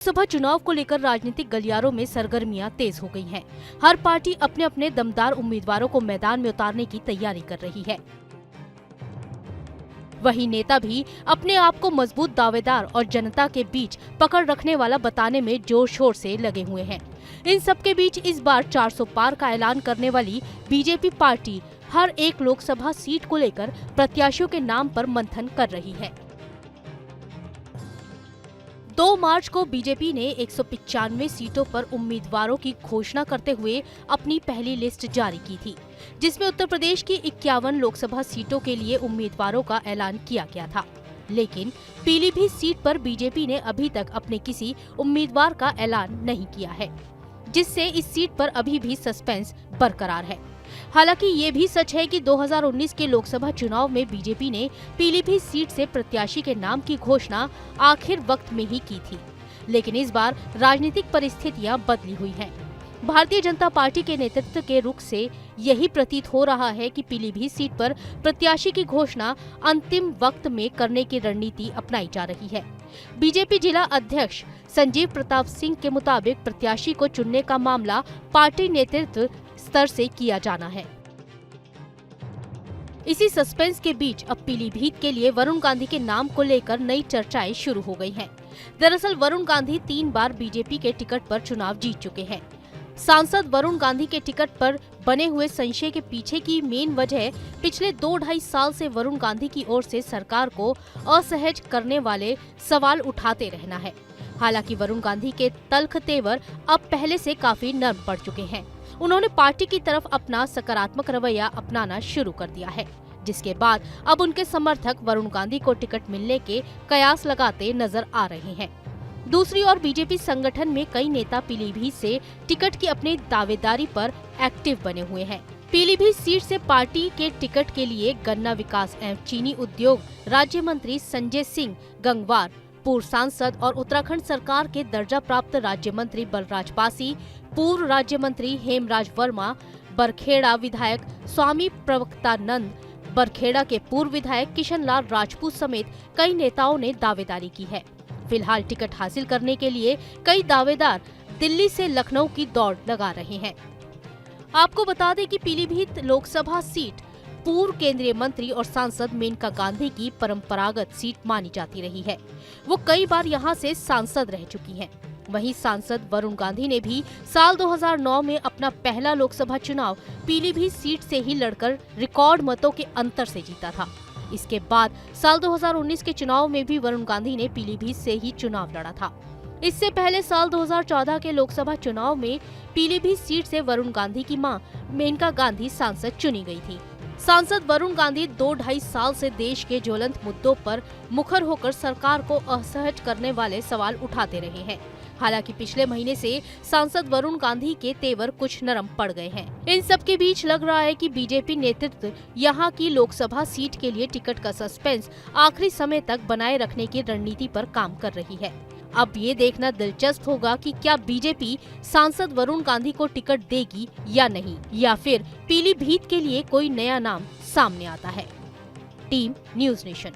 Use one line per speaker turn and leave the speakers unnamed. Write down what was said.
लोकसभा चुनाव को लेकर राजनीतिक गलियारों में सरगर्मियां तेज हो गई हैं। हर पार्टी अपने अपने दमदार उम्मीदवारों को मैदान में उतारने की तैयारी कर रही है। वहीं नेता भी अपने आप को मजबूत दावेदार और जनता के बीच पकड़ रखने वाला बताने में जोर शोर से लगे हुए हैं। इन सबके बीच इस बार 400 पार का ऐलान करने वाली बीजेपी पार्टी हर एक लोकसभा सीट को लेकर प्रत्याशियों के नाम पर मंथन कर रही है। 2 मार्च को बीजेपी ने 195 सीटों पर उम्मीदवारों की घोषणा करते हुए अपनी पहली लिस्ट जारी की थी, जिसमें उत्तर प्रदेश की 51 लोकसभा सीटों के लिए उम्मीदवारों का ऐलान किया गया था। लेकिन पीलीभीत सीट पर बीजेपी ने अभी तक अपने किसी उम्मीदवार का ऐलान नहीं किया है, जिससे इस सीट पर अभी भी सस्पेंस बरकरार है। हालांकि ये भी सच है कि 2019 के लोकसभा चुनाव में बीजेपी ने पीलीभीत सीट से प्रत्याशी के नाम की घोषणा आखिर वक्त में ही की थी, लेकिन इस बार राजनीतिक परिस्थितियां बदली हुई हैं। भारतीय जनता पार्टी के नेतृत्व के रुख से यही प्रतीत हो रहा है कि पीलीभीत सीट पर प्रत्याशी की घोषणा अंतिम वक्त में करने की रणनीति अपनाई जा रही है। बीजेपी जिला अध्यक्ष संजीव प्रताप सिंह के मुताबिक प्रत्याशी को चुनने का मामला पार्टी नेतृत्व स्तर से किया जाना है। इसी सस्पेंस के बीच अब पीलीभीत के लिए वरुण गांधी के नाम को लेकर नई चर्चाएं शुरू हो गई हैं। दरअसल वरुण गांधी 3 बार बीजेपी के टिकट पर चुनाव जीत चुके हैं। सांसद वरुण गांधी के टिकट पर बने हुए संशय के पीछे की मेन वजह पिछले 2-2.5 साल से वरुण गांधी की ओर से सरकार को असहज करने वाले सवाल उठाते रहना है। हालांकि वरुण गांधी के तल्ख तेवर अब पहले से काफी नरम पड़ चुके हैं। उन्होंने पार्टी की तरफ अपना सकारात्मक रवैया अपनाना शुरू कर दिया है, जिसके बाद अब उनके समर्थक वरुण गांधी को टिकट मिलने के कयास लगाते नजर आ रहे हैं। दूसरी ओर बीजेपी संगठन में कई नेता पीलीभीत से टिकट की अपनी दावेदारी पर एक्टिव बने हुए हैं। पीलीभीत सीट से पार्टी के टिकट के लिए गन्ना विकास एवं चीनी उद्योग राज्य मंत्री संजय सिंह गंगवार, पूर्व सांसद और उत्तराखंड सरकार के दर्जा प्राप्त राज्य मंत्री बलराज पासी, पूर्व राज्य मंत्री हेमराज वर्मा, बरखेड़ा विधायक स्वामी प्रवक्तानंद, बरखेड़ा के पूर्व विधायक किशन लाल राजपूत समेत कई नेताओं ने दावेदारी की है। फिलहाल टिकट हासिल करने के लिए कई दावेदार दिल्ली से लखनऊ की दौड़ लगा रहे हैं। आपको बता दें कि पीलीभीत लोकसभा सीट पूर्व केंद्रीय मंत्री और सांसद मेनका गांधी की परंपरागत सीट मानी जाती रही है। वो कई बार यहां से सांसद रह चुकी हैं। वहीं सांसद वरुण गांधी ने भी साल 2009 में अपना पहला लोकसभा चुनाव पीलीभीत सीट से ही लड़कर रिकॉर्ड मतों के अंतर से जीता था। इसके बाद साल 2019 के चुनाव में भी वरुण गांधी ने पीलीभीत से ही चुनाव लड़ा था। इससे पहले साल 2014 के लोकसभा चुनाव में पीलीभीत सीट से वरुण गांधी की मां मेनका गांधी सांसद चुनी गई थी। सांसद वरुण गांधी 2-2.5 साल से देश के ज्वलंत मुद्दों पर मुखर होकर सरकार को असहज करने वाले सवाल उठाते रहे हैं। हालांकि पिछले महीने से सांसद वरुण गांधी के तेवर कुछ नरम पड़ गए हैं। इन सब के बीच लग रहा है कि बीजेपी नेतृत्व यहां की लोकसभा सीट के लिए टिकट का सस्पेंस आखिरी समय तक बनाए रखने की रणनीति पर काम कर रही है। अब ये देखना दिलचस्प होगा कि क्या बीजेपी सांसद वरुण गांधी को टिकट देगी या नहीं, या फिर पीलीभीत के लिए कोई नया नाम सामने आता है। Team news nation.